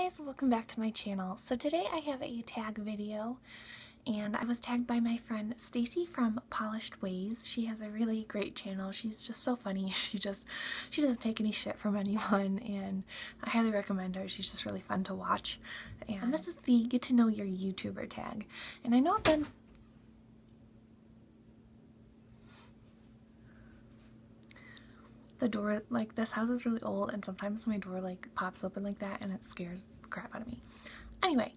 guys, welcome back to my channel. So today I have a tag video and I was tagged by my friend Stacey from Polished Ways. She has a really great channel. She's just so funny. She doesn't take any shit from anyone and I highly recommend her. She's just really fun to watch. And this is the Get to Know Your YouTuber tag. And I know I've done the door, like, this house is really old and sometimes my door like pops open like that and it scares the crap out of me. Anyway,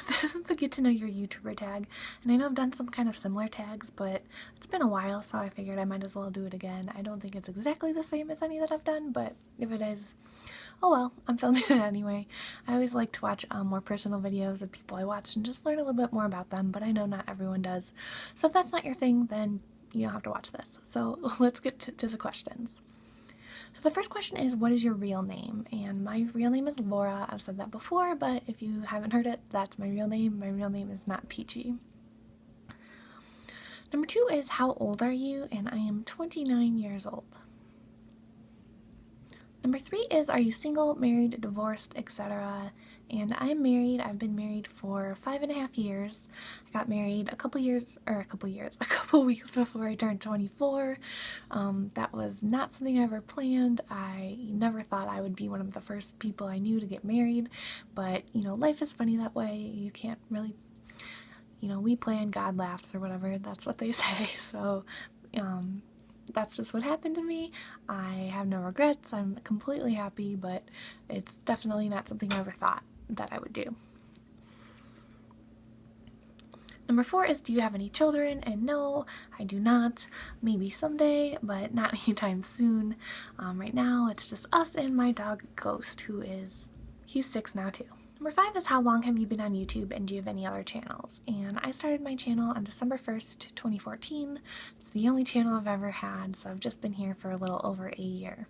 this is the Get to Know Your YouTuber tag, and I know I've done some kind of similar tags, but it's been a while, so I figured I might as well do it again. I don't think it's exactly the same as any that I've done, but if it is, oh well, I'm filming it anyway. I always like to watch more personal videos of people I watch and just learn a little bit more about them, but I know not everyone does. So if that's not your thing, then you don't have to watch this. So let's get to the questions. So the first question is, what is your real name? And my real name is Laura. I've said that before, but if you haven't heard it, that's my real name. My real name is not Peachy. Number 2 is, how old are you? And I am 29 years old. Number 3 is, are you single, married, divorced, etc.? And I'm married. I've been married for 5.5 years. I got married a couple weeks before I turned 24. That was not something I ever planned. I never thought I would be one of the first people I knew to get married, but you know, life is funny that way. You can't really, you know, we plan, God laughs, or whatever. That's what they say. So, that's just what happened to me. I have no regrets. I'm completely happy, but it's definitely not something I ever thought that I would do. Number 4 is, do you have any children? And no, I do not. Maybe someday, but not anytime soon. Right now, it's just us and my dog Ghost, he's 6 now too. Number 5 is, how long have you been on YouTube and do you have any other channels? And I started my channel on December 1st, 2014. It's the only channel I've ever had, so I've just been here for a little over a year.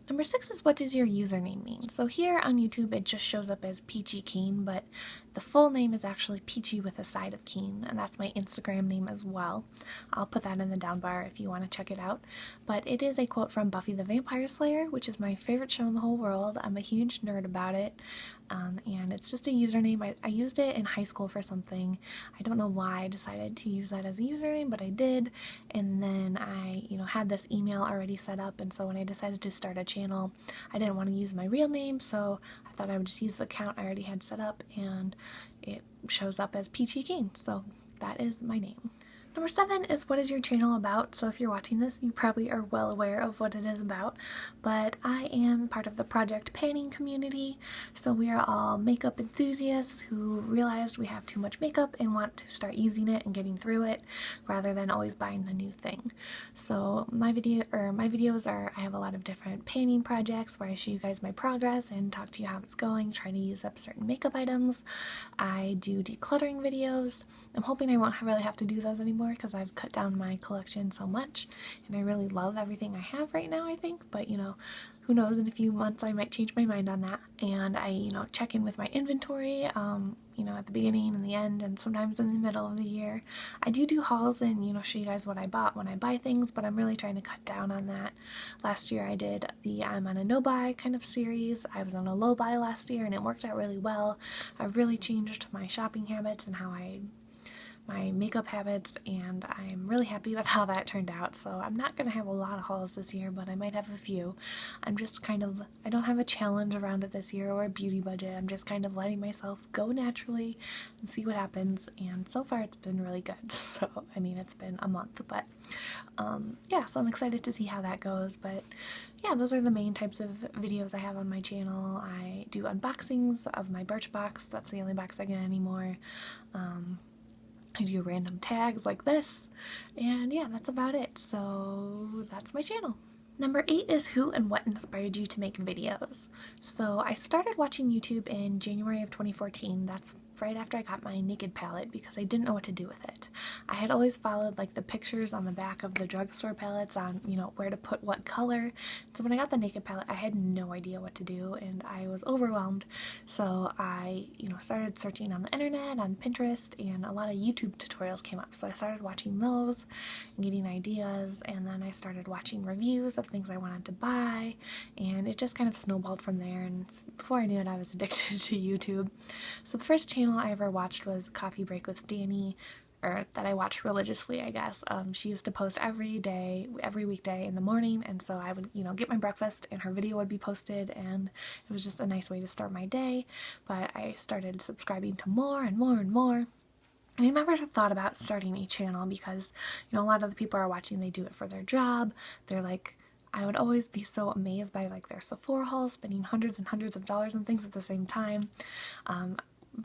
Number 6 is, what does your username mean? So here on YouTube it just shows up as Peachy Keen, but the full name is actually Peachy with a side of Keen, and that's my Instagram name as well. I'll put that in the down bar if you want to check it out. But it is a quote from Buffy the Vampire Slayer, which is my favorite show in the whole world. I'm a huge nerd about it, and it's just a username. I used it in high school for something. I don't know why I decided to use that as a username, but I did, and then I, had this email already set up, and so when I decided to start a channel, I didn't want to use my real name, so I thought I would just use the account I already had set up, and it shows up as Peachy King, so that is my name. Number 7 is, what is your channel about? So if you're watching this, you probably are well aware of what it is about, but I am part of the Project Panning community, so we are all makeup enthusiasts who realized we have too much makeup and want to start using it and getting through it rather than always buying the new thing. So my videos are, I have a lot of different panning projects where I show you guys my progress and talk to you how it's going, try to use up certain makeup items. I do decluttering videos. I'm hoping I won't really have to do those anymore because I've cut down my collection so much and I really love everything I have right now, I think, but who knows, in a few months I might change my mind on that. And I check in with my inventory at the beginning and the end and sometimes in the middle of the year. I do hauls and show you guys what I bought when I buy things, but I'm really trying to cut down on that. Last year I did the I'm on a no buy kind of series. I was on a low buy last year and it worked out really well. I've really changed my shopping habits and my makeup habits, and I'm really happy with how that turned out. So I'm not going to have a lot of hauls this year, but I might have a few. I'm just I don't have a challenge around it this year or a beauty budget. I'm just kind of letting myself go naturally and see what happens, and so far it's been really good. So I mean, it's been a month, but yeah, so I'm excited to see how that goes. But yeah, those are the main types of videos I have on my channel. I do unboxings of my Birchbox. That's the only box I get anymore. I do random tags like this, and yeah, that's about it. So that's my channel. Number 8 is, who and what inspired you to make videos? So I started watching YouTube in January of 2014. That's right after I got my Naked palette because I didn't know what to do with it. I had always followed like the pictures on the back of the drugstore palettes on, you know, where to put what color. So when I got the Naked palette, I had no idea what to do and I was overwhelmed. So I, you know, started searching on the internet, on Pinterest, and a lot of YouTube tutorials came up. So I started watching those and getting ideas, and then I started watching reviews of things I wanted to buy, and it just kind of snowballed from there. And before I knew it, I was addicted to YouTube. So the first channel I ever watched was Coffee Break with Danny, or that I watched religiously, I guess. She used to post every day, every weekday in the morning, and so I would, you know, get my breakfast and her video would be posted, and it was just a nice way to start my day. But I started subscribing to more and more and more. And I never thought about starting a channel because, you know, a lot of the people are watching, they do it for their job. They're like, I would always be so amazed by like their Sephora hauls, spending hundreds and hundreds of dollars on things at the same time.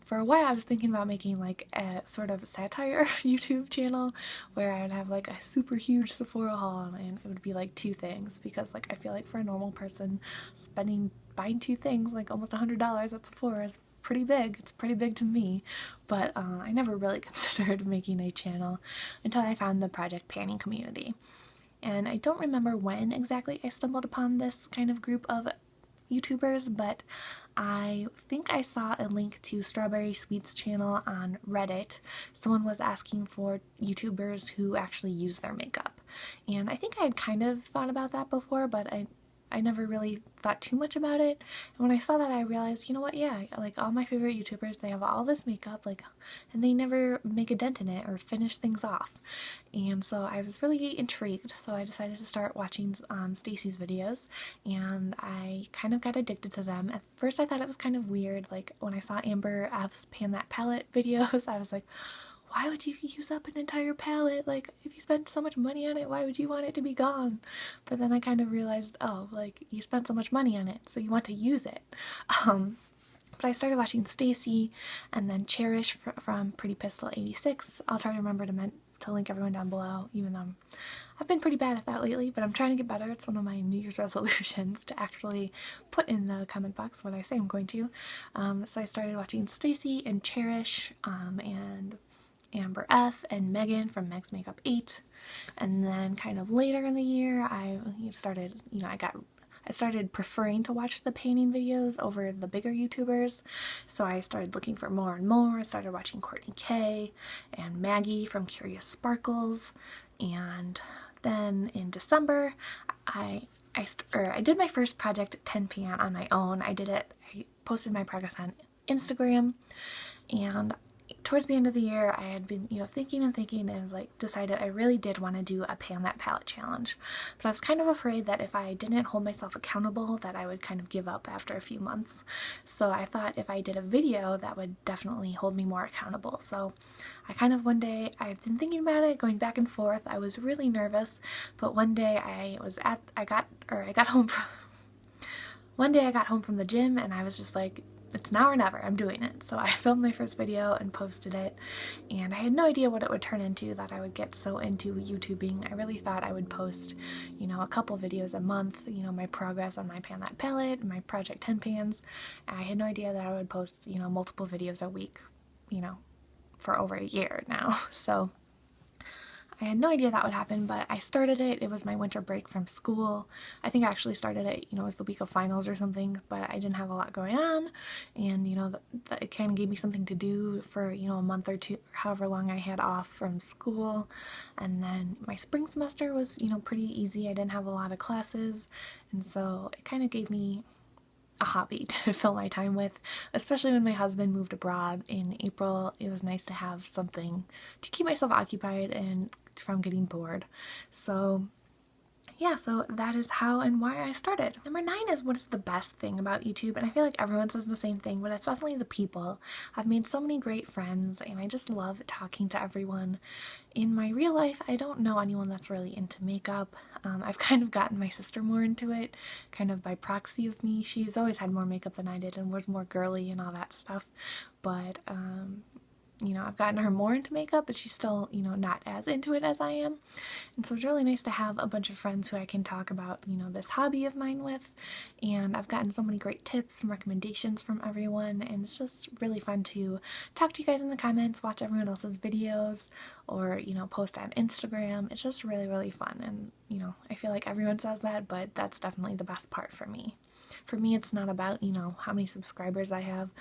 For a while I was thinking about making like a sort of satire YouTube channel where I would have like a super huge Sephora haul, and it would be like 2 things, because like I feel like for a normal person buying 2 things, like almost $100 at Sephora, is pretty big. It's pretty big to me, but I never really considered making a channel until I found the Project Panning community. And I don't remember when exactly I stumbled upon this kind of group of YouTubers, but I think I saw a link to Strawberry Sweet's channel on Reddit. Someone was asking for YouTubers who actually use their makeup, and I think I had kind of thought about that before, but I never really thought too much about it. And when I saw that, I realized, you know what, yeah, like all my favorite YouTubers, they have all this makeup, like, and they never make a dent in it or finish things off. And so I was really intrigued, so I decided to start watching Stacey's videos, and I kind of got addicted to them. At first I thought it was kind of weird, like when I saw Amber F's Pan That Palette videos, I was like, why would you use up an entire palette? Like, if you spent so much money on it, why would you want it to be gone? But then I kind of realized, oh, like, you spent so much money on it, so you want to use it. But I started watching Stacey, and then Cherish from Pretty Pistol 86. I'll try to remember to link everyone down below, even though I've been pretty bad at that lately, but I'm trying to get better. It's one of my New Year's resolutions to actually put in the comment box what I say I'm going to. So I started watching Stacey and Cherish, and Amber F and Megan from Meg's Makeup 8, and then kind of later in the year I started, you know, I started preferring to watch the painting videos over the bigger YouTubers, so I started looking for more and more. I started watching Courtney K and Maggie from Curious Sparkles, and then in December I did my first Project 10 pan on my own. I posted my progress on Instagram, and towards the end of the year I had been, you know, thinking and was like, decided I really did want to do a Pan That Palette challenge, but I was kind of afraid that if I didn't hold myself accountable that I would kind of give up after a few months. So I thought if I did a video that would definitely hold me more accountable. So I kind of, one day, I've been thinking about it, going back and forth. I was really nervous, but one day I got home from the gym and I was just like, it's now or never, I'm doing it. So I filmed my first video and posted it, and I had no idea what it would turn into, that I would get so into YouTubing. I really thought I would post, you know, a couple videos a month, you know, my progress on my Pan That Palette, my Project 10 pans. I had no idea that I would post, you know, multiple videos a week, you know, for over a year now. So I had no idea that would happen, but I started it. It was my winter break from school. I think I actually started it, you know, it was the week of finals or something, but I didn't have a lot going on, and, you know, it kind of gave me something to do for, you know, a month or two, however long I had off from school. And then my spring semester was, you know, pretty easy. I didn't have a lot of classes, and so it kind of gave me a hobby to fill my time with, especially when my husband moved abroad in April. It was nice to have something to keep myself occupied and from getting bored. So yeah, so that is how and why I started. Number 9 is what is the best thing about YouTube, and I feel like everyone says the same thing, but it's definitely the people. I've made so many great friends, and I just love talking to everyone. In my real life, I don't know anyone that's really into makeup. I've kind of gotten my sister more into it, kind of by proxy of me. She's always had more makeup than I did and was more girly and all that stuff, but you know, I've gotten her more into makeup, but she's still, you know, not as into it as I am. And so it's really nice to have a bunch of friends who I can talk about, you know, this hobby of mine with. And I've gotten so many great tips and recommendations from everyone, and it's just really fun to talk to you guys in the comments, watch everyone else's videos, or, you know, post on Instagram. It's just really, really fun. And, you know, I feel like everyone says that, but that's definitely the best part for me. For me, it's not about, you know, how many subscribers I have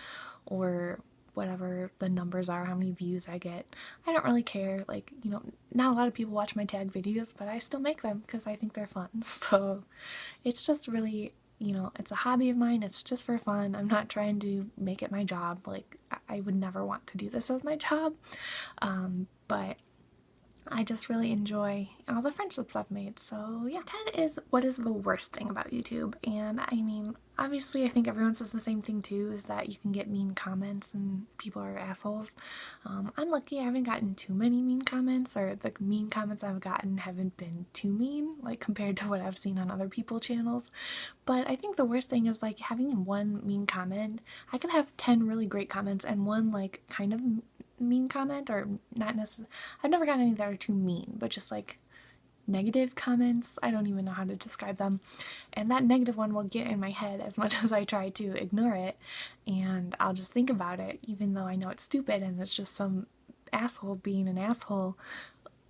or whatever the numbers are, how many views I get. I don't really care. Like, you know, not a lot of people watch my tag videos, but I still make them because I think they're fun. So it's just really, you know, it's a hobby of mine. It's just for fun. I'm not trying to make it my job. Like, I would never want to do this as my job. But I just really enjoy all the friendships I've made. So yeah, 10 is what is the worst thing about YouTube. And I mean, obviously I think everyone says the same thing too, is that you can get mean comments and people are assholes. I'm lucky I haven't gotten too many mean comments, or the mean comments I've gotten haven't been too mean, like compared to what I've seen on other people's channels. But I think the worst thing is like having one mean comment. I could have 10 really great comments and one like kind of mean comment, or not necessarily. I've never gotten any that are too mean, but just like negative comments. I don't even know how to describe them. And that negative one will get in my head as much as I try to ignore it, and I'll just think about it, even though I know it's stupid and it's just some asshole being an asshole.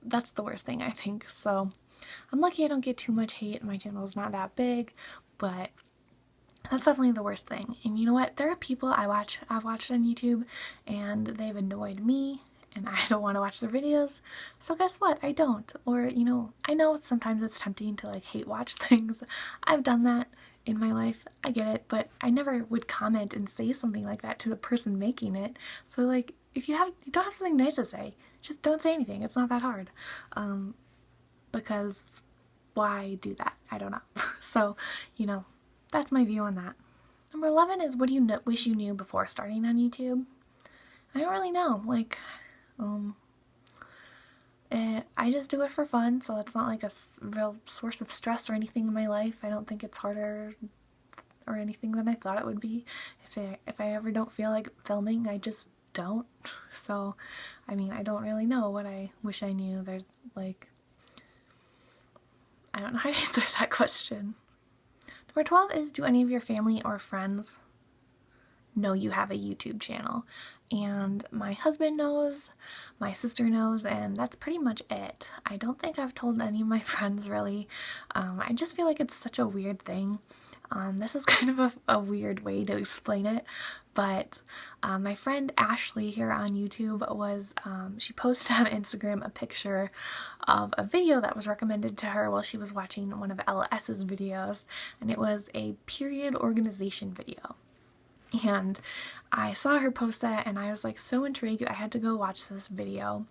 That's the worst thing, I think. So I'm lucky I don't get too much hate. My channel is not that big, but that's definitely the worst thing. And you know what? There are people I've watched on YouTube and they've annoyed me and I don't want to watch their videos. So guess what? I don't. Or, you know, I know sometimes it's tempting to like hate watch things. I've done that in my life. I get it, but I never would comment and say something like that to the person making it. So like if you don't have something nice to say, just don't say anything. It's not that hard. Because why do that? I don't know. So, you know, that's my view on that. Number 11 is, what do you wish you knew before starting on YouTube? I don't really know. Like, I just do it for fun, so it's not like a real source of stress or anything in my life. I don't think it's harder or anything than I thought it would be. If I ever don't feel like filming, I just don't. So, I mean, I don't really know what I wish I knew. There's like, I don't know how to answer that question. Number 12 is, do any of your family or friends know you have a YouTube channel? And my husband knows, my sister knows, and that's pretty much it. I don't think I've told any of my friends really. I just feel like it's such a weird thing. This is kind of a weird way to explain it, but my friend Ashley here on YouTube she posted on Instagram a picture of a video that was recommended to her while she was watching one of LS's videos, and it was a period organization video. And I saw her post that and I was like so intrigued. I had to go watch this video.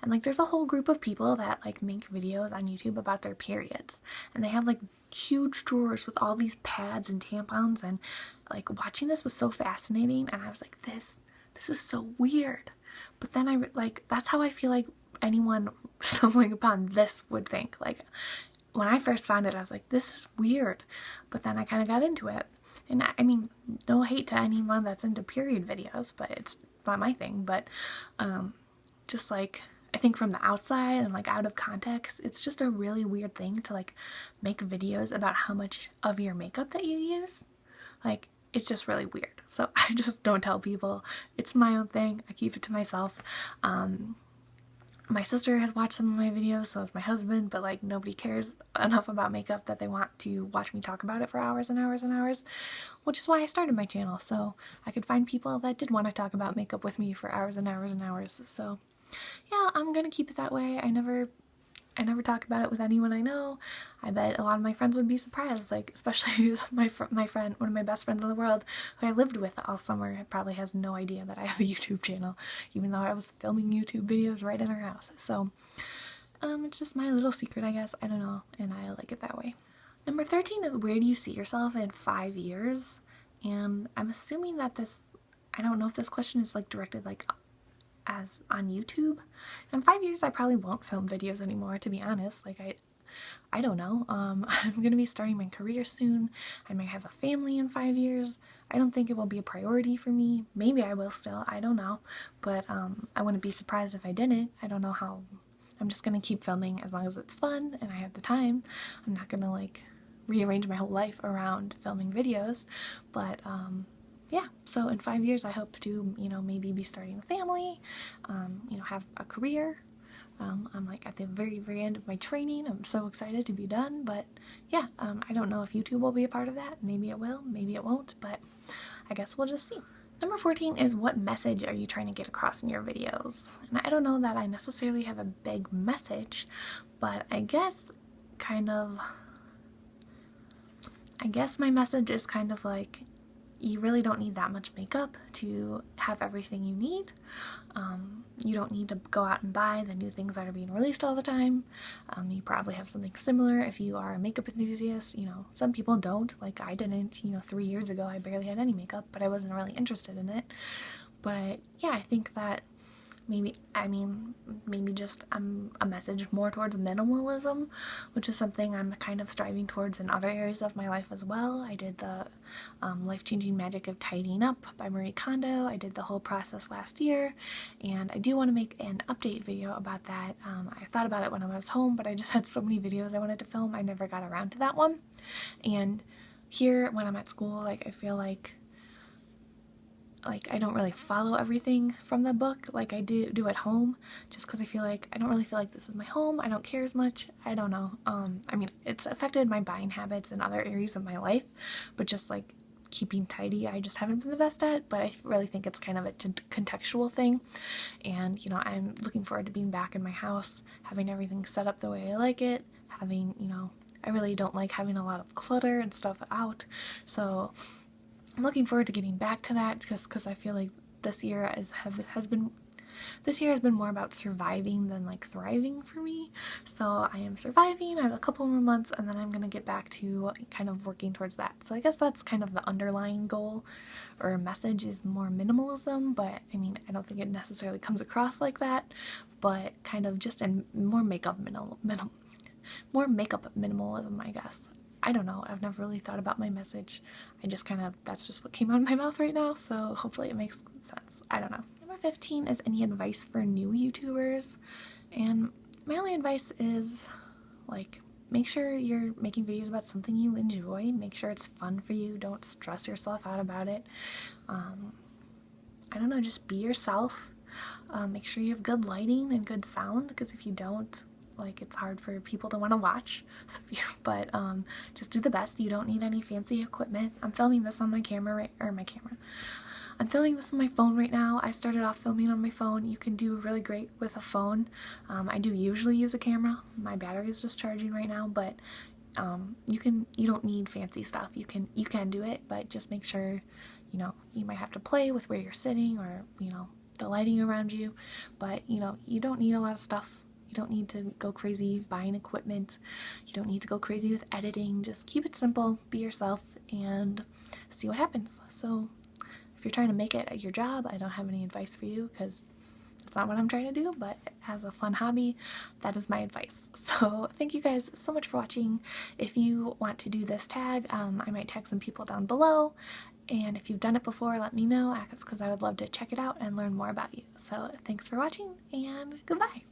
And like there's a whole group of people that like make videos on YouTube about their periods. And they have like huge drawers with all these pads and tampons, and like watching this was so fascinating, and I was like, this is so weird. But then that's how I feel like anyone stumbling upon this would think. Like when I first found it, I was like, this is weird. But then I kind of got into it. And I mean, no hate to anyone that's into period videos, but it's not my thing. But just like, I think from the outside and like out of context, it's just a really weird thing to like make videos about how much of your makeup that you use. Like, it's just really weird. So I just don't tell people. It's my own thing. I keep it to myself. My sister has watched some of my videos, so has my husband, but like nobody cares enough about makeup that they want to watch me talk about it for hours and hours and hours, which is why I started my channel, so I could find people that did want to talk about makeup with me for hours and hours and hours. So yeah, I'm gonna keep it that way. I never talk about it with anyone I know. I bet a lot of my friends would be surprised, like especially my friend, one of my best friends in the world, who I lived with all summer, probably has no idea that I have a YouTube channel, even though I was filming YouTube videos right in her house. So it's just my little secret, I guess. I don't know, and I like it that way. Number 13 is, where do you see yourself in 5 years? And I'm assuming that I don't know if this question is like directed like as on YouTube. In 5 years I probably won't film videos anymore, to be honest. Like I don't know. I'm gonna be starting my career soon. I might have a family in 5 years. I don't think it will be a priority for me. Maybe I will still, I don't know. But I wouldn't be surprised if I didn't. I don't know how. I'm just gonna keep filming as long as it's fun and I have the time. I'm not gonna like rearrange my whole life around filming videos. But yeah, so in 5 years I hope to, you know, maybe be starting a family, you know, have a career. I'm like at the very end of my training. I'm so excited to be done, but yeah, I don't know if YouTube will be a part of that. Maybe it will, maybe it won't, but I guess we'll just see. Number 14 is, what message are you trying to get across in your videos? And I don't know that I necessarily have a big message, but I guess my message is kind of like, you really don't need that much makeup to have everything you need. You don't need to go out and buy the new things that are being released all the time. You probably have something similar if you are a makeup enthusiast. You know, some people don't, like I didn't. You know, 3 years ago I barely had any makeup, but I wasn't really interested in it. But yeah, I think that maybe just a message more towards minimalism, which is something I'm kind of striving towards in other areas of my life as well. I did the Life-Changing Magic of Tidying Up by Marie Kondo. I did the whole process last year, and I do want to make an update video about that. I thought about it when I was home, but I just had so many videos I wanted to film, I never got around to that one. And here, when I'm at school, like I feel like I don't really follow everything from the book like I do at home, just because I don't really feel like this is my home. I don't care as much. I don't know. I mean, it's affected my buying habits in other areas of my life, but just like keeping tidy, I just haven't been the best at. But I really think it's kind of a contextual thing, and you know, I'm looking forward to being back in my house, having everything set up the way I like it, having, you know, I really don't like having a lot of clutter and stuff out, so I'm looking forward to getting back to that, just because I feel like this year has been more about surviving than like thriving for me. So I am surviving. I have a couple more months, and then I'm gonna get back to kind of working towards that. So I guess that's kind of the underlying goal or message, is more minimalism. But I mean, I don't think it necessarily comes across like that, but kind of just in more makeup minimalism, I guess. I don't know. I've never really thought about my message. That's just what came out of my mouth right now, so hopefully it makes sense. I don't know. Number 15 is, any advice for new YouTubers? And my only advice is, like, make sure you're making videos about something you enjoy. Make sure it's fun for you. Don't stress yourself out about it. I don't know, just be yourself. Make sure you have good lighting and good sound, because if you don't, like, it's hard for people to want to watch. So but just do the best. You don't need any fancy equipment. I'm filming this on my camera, I'm filming this on my phone right now. I started off filming on my phone. You can do really great with a phone. I do usually use a camera. My battery is just charging right now, but you don't need fancy stuff. You can do it, but just make sure, you know, you might have to play with where you're sitting, or, you know, the lighting around you, but you know, you don't need a lot of stuff. You don't need to go crazy buying equipment. You don't need to go crazy with editing. Just keep it simple, be yourself, and see what happens. So if you're trying to make it at your job, I don't have any advice for you, because it's not what I'm trying to do, but as a fun hobby, that is my advice. So thank you guys so much for watching. If you want to do this tag, I might tag some people down below, and if you've done it before, let me know, because I would love to check it out and learn more about you. So thanks for watching, and goodbye.